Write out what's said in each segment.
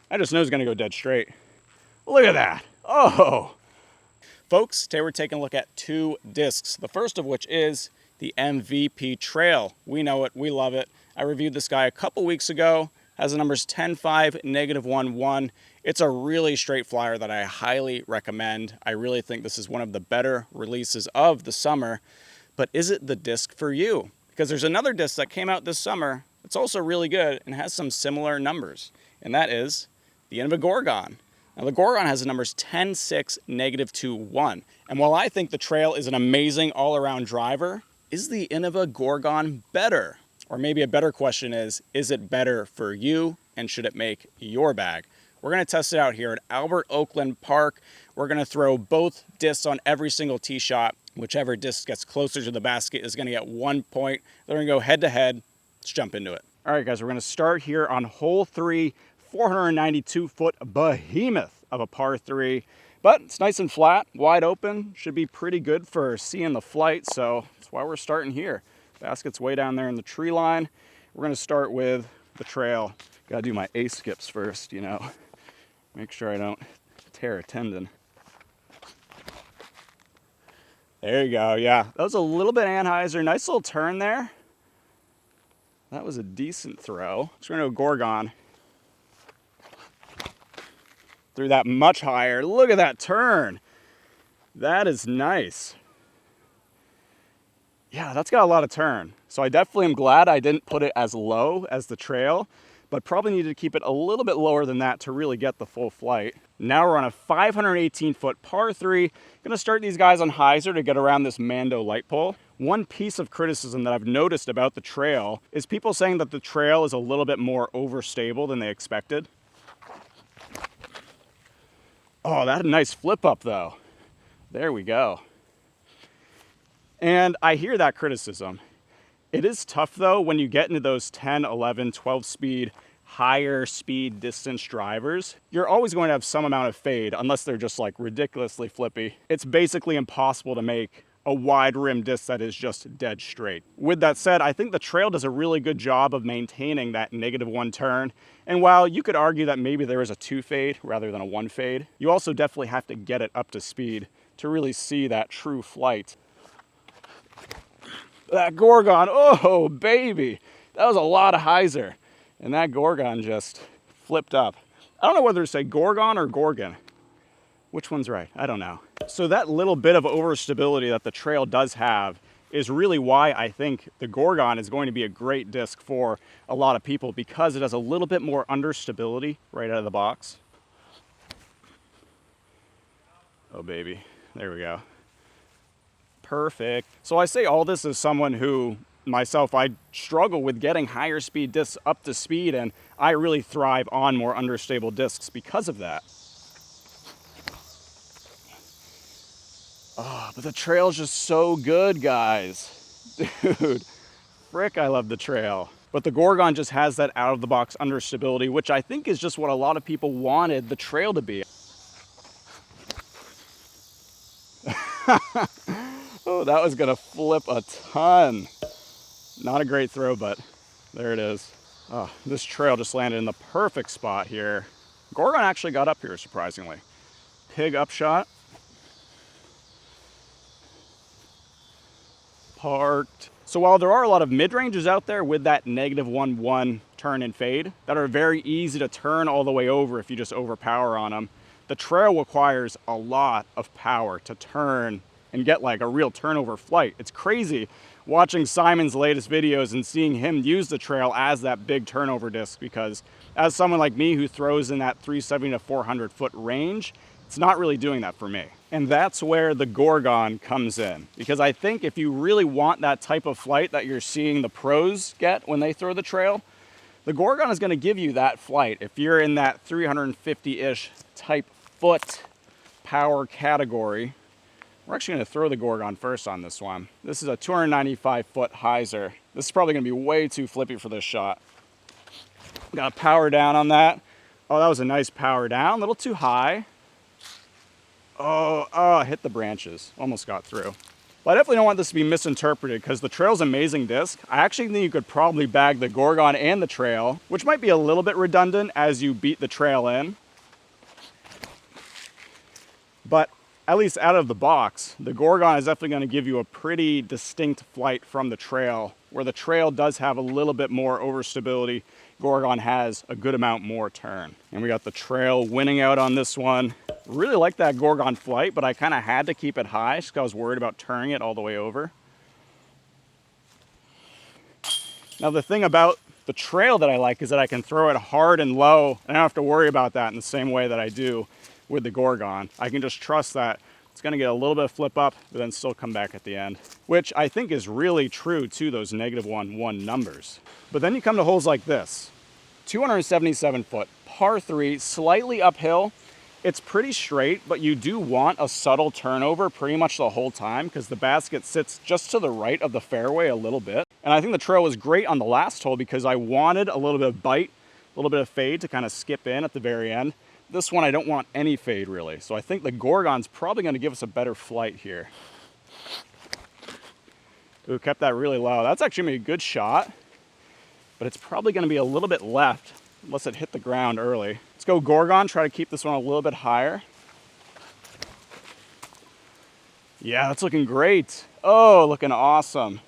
I just know it's gonna go dead straight. Look at that. Oh. Folks, today we're taking a look at two discs. The first of which is the MVP Trail. We know it, we love it. I reviewed this guy a couple weeks ago. Has the numbers 10.5, -1.1. It's a really straight flyer that I highly recommend. I really think this is one of the better releases of the summer. But is it the disc for you? Because there's another disc that came out this summer that's also really good and has some similar numbers. And that is the Innova Gorgon. Now the Gorgon has the numbers 10.6, -2.1. And while I think the Trail is an amazing all-around driver, is the Innova Gorgon better? Or maybe a better question is it better for you and should it make your bag? We're gonna test it out here at Albert Oakland Park. We're gonna throw both discs on every single tee shot. Whichever disc gets closer to the basket is gonna get 1 point. They're gonna go head to head. Let's jump into it. All right, guys, we're gonna start here on hole 3, 492-foot behemoth of a par 3. But it's nice and flat, wide open. Should be pretty good for seeing the flight, so that's why we're starting here. Basket's way down there in the tree line. We're gonna start with the Trail. Gotta do my ace skips first, you know. Make sure I don't tear a tendon. There you go, yeah. That was a little bit Anheuser. Nice little turn there. That was a decent throw. So we're gonna go Gorgon. Threw that much higher. Look at that turn. That is nice. Yeah, that's got a lot of turn. So I definitely am glad I didn't put it as low as the Trail, but probably needed to keep it a little bit lower than that to really get the full flight. Now we're on a 518-foot par 3. Gonna start these guys on hyzer to get around this Mando light pole. One piece of criticism that I've noticed about the Trail is people saying that the Trail is a little bit more overstable than they expected. Oh, that had a nice flip up though. There we go. And I hear that criticism. It is tough though when you get into those 10, 11, 12 speed, higher speed distance drivers. You're always going to have some amount of fade unless they're just like ridiculously flippy. It's basically impossible to make a wide rim disc that is just dead straight. With that said, I think the Trail does a really good job of maintaining that -1 turn. And while you could argue that maybe there is a 2 fade rather than a 1 fade, you also definitely have to get it up to speed to really see that true flight. That Gorgon, oh baby, that was a lot of hyzer. And that Gorgon just flipped up. I don't know whether to say Gorgon or Gorgon. Which one's right? I don't know. So that little bit of overstability that the Trail does have is really why I think the Gorgon is going to be a great disc for a lot of people, because it has a little bit more understability right out of the box. Oh baby, there we go. Perfect. So I say all this as someone who, myself, I struggle with getting higher speed discs up to speed, and I really thrive on more understable discs because of that. Oh, but the Trail's just so good, guys. Dude, frick, I love the Trail. But the Gorgon just has that out-of-the-box understability, which I think is just what a lot of people wanted the Trail to be. Oh, that was gonna flip a ton. Not a great throw, but there it is. Oh, this Trail just landed in the perfect spot here. Gorgon actually got up here, surprisingly. Pig upshot. Parked. So while there are a lot of mid-ranges out there with that -1.1 turn and fade that are very easy to turn all the way over if you just overpower on them, the Trail requires a lot of power to turn and get like a real turnover flight. It's crazy watching Simon's latest videos and seeing him use the Trail as that big turnover disc, because as someone like me who throws in that 370 to 400 foot range, it's not really doing that for me. And that's where the Gorgon comes in, because I think if you really want that type of flight that you're seeing the pros get when they throw the Trail, the Gorgon is going to give you that flight. If you're in that 350-ish type foot power category, we're actually going to throw the Gorgon first on this one. This is a 295-foot hyzer. This is probably going to be way too flippy for this shot. Got to power down on that. Oh, that was a nice power down. A little too high. Oh, I hit the branches. Almost got through. But I definitely don't want this to be misinterpreted because the Trail's an amazing disc. I actually think you could probably bag the Gorgon and the Trail, which might be a little bit redundant as you beat the Trail in. But at least out of the box, the Gorgon is definitely going to give you a pretty distinct flight from the Trail, where the Trail does have a little bit more overstability. Gorgon has a good amount more turn. And we got the Trail winning out on this one. Really like that Gorgon flight, but I kind of had to keep it high just because I was worried about turning it all the way over. Now the thing about the Trail that I like is that I can throw it hard and low, and I don't have to worry about that in the same way that I do with the Gorgon. I can just trust that it's gonna get a little bit of flip up, but then still come back at the end, which I think is really true to those -1-1 numbers. But then you come to holes like this, 277 foot, par 3, slightly uphill. It's pretty straight, but you do want a subtle turnover pretty much the whole time because the basket sits just to the right of the fairway a little bit. And I think the Trail was great on the last hole because I wanted a little bit of bite, a little bit of fade to kind of skip in at the very end. This one, I don't want any fade really. So I think the Gorgon's probably gonna give us a better flight here. Ooh, kept that really low. That's actually gonna be a good shot, but it's probably gonna be a little bit left unless it hit the ground early. Let's go Gorgon, try to keep this one a little bit higher. Yeah, that's looking great. Oh, looking awesome.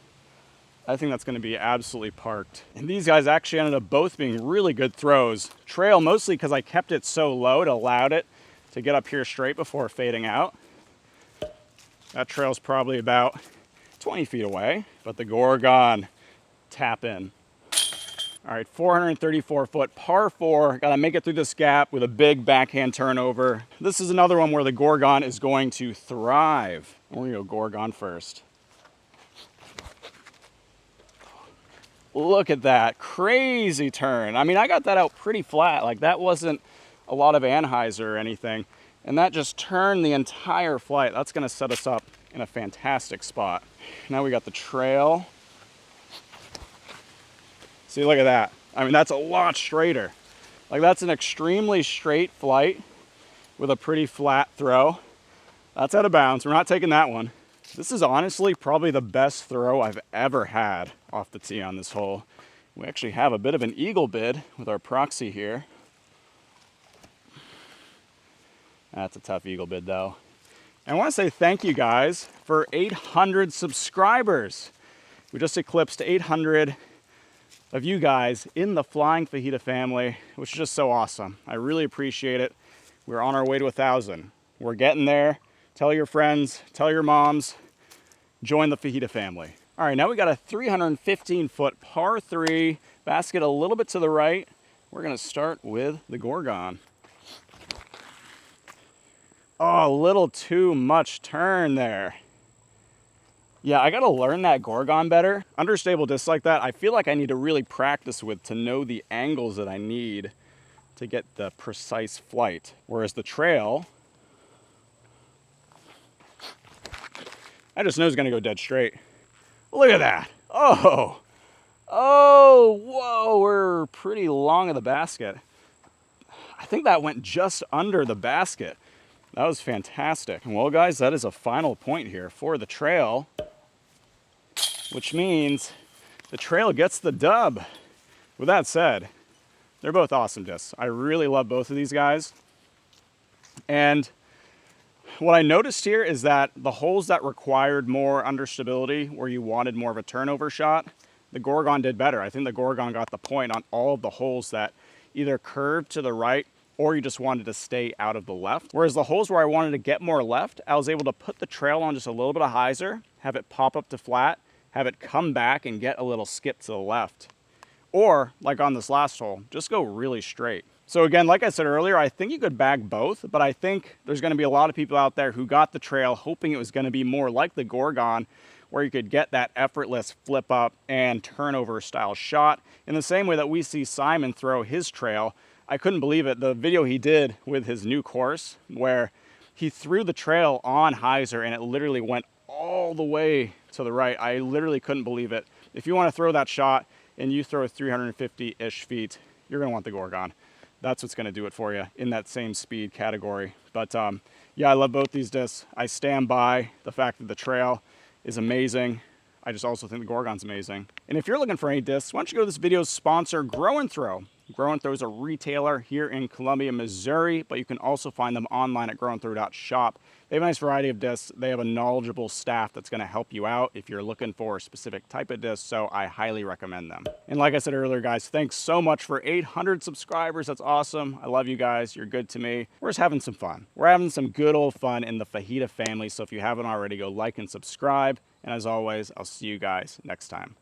I think that's gonna be absolutely parked. And these guys actually ended up both being really good throws. Trail mostly because I kept it so low, it allowed it to get up here straight before fading out. That Trail's probably about 20 feet away, but the Gorgon tap in. All right, 434 foot, par 4. Got to make it through this gap with a big backhand turnover. This is another one where the Gorgon is going to thrive. We're going to go Gorgon first. Look at that, crazy turn. I mean, I got that out pretty flat. Like that wasn't a lot of anhyzer or anything. And that just turned the entire flight. That's going to set us up in a fantastic spot. Now we got the Trail. See, look at that. I mean, that's a lot straighter. Like that's an extremely straight flight with a pretty flat throw. That's out of bounds. We're not taking that one. This is honestly probably the best throw I've ever had off the tee on this hole. We actually have a bit of an eagle bid with our proxy here. That's a tough eagle bid though. And I want to say thank you guys for 800 subscribers. We just eclipsed 800 of you guys in the Flying Fajita family, which is just so awesome. I really appreciate it. We're on our way to 1,000. We're getting there. Tell your friends, tell your moms, join the Fajita family. All right, now we got a 315 foot par 3, basket a little bit to the right. We're gonna start with the Gorgon. Oh, a little too much turn there. Yeah, I gotta learn that Gorgon better. Understable discs like that, I feel like I need to really practice with to know the angles that I need to get the precise flight. Whereas the Trail, I just know it's gonna go dead straight. Look at that. Oh, whoa, we're pretty long of the basket. I think that went just under the basket. That was fantastic. And well, guys, that is a final point here for the Trail, which means the Trail gets the dub. With that said, they're both awesome discs. I really love both of these guys. And what I noticed here is that the holes that required more understability, where you wanted more of a turnover shot, the Gorgon did better. I think the Gorgon got the point on all of the holes that either curved to the right or you just wanted to stay out of the left. Whereas the holes where I wanted to get more left, I was able to put the Trail on just a little bit of hyzer, have it pop up to flat, have it come back and get a little skip to the left. Or, like on this last hole, just go really straight. So again, like I said earlier, I think you could bag both, but I think there's gonna be a lot of people out there who got the Trail hoping it was gonna be more like the Gorgon, where you could get that effortless flip up and turnover style shot in the same way that we see Simon throw his Trail. I couldn't believe it. The video he did with his new course where he threw the Trail on hyzer and it literally went all the way to the right. I literally couldn't believe it. If you want to throw that shot and you throw 350-ish feet, you're going to want the Gorgon. That's what's going to do it for you in that same speed category. But yeah, I love both these discs. I stand by the fact that the Trail is amazing. I just also think the Gorgon's amazing. And if you're looking for any discs, why don't you go to this video's sponsor, Grow and Throw. Grow and Throw is a retailer here in Columbia, Missouri, but you can also find them online at growandthrow.shop. They have a nice variety of discs. They have a knowledgeable staff that's going to help you out if you're looking for a specific type of disc, so I highly recommend them. And like I said earlier, guys, thanks so much for 800 subscribers. That's awesome. I love you guys. You're good to me. We're just having some fun. We're having some good old fun in the Fajita family, so if you haven't already, go like and subscribe. And as always, I'll see you guys next time.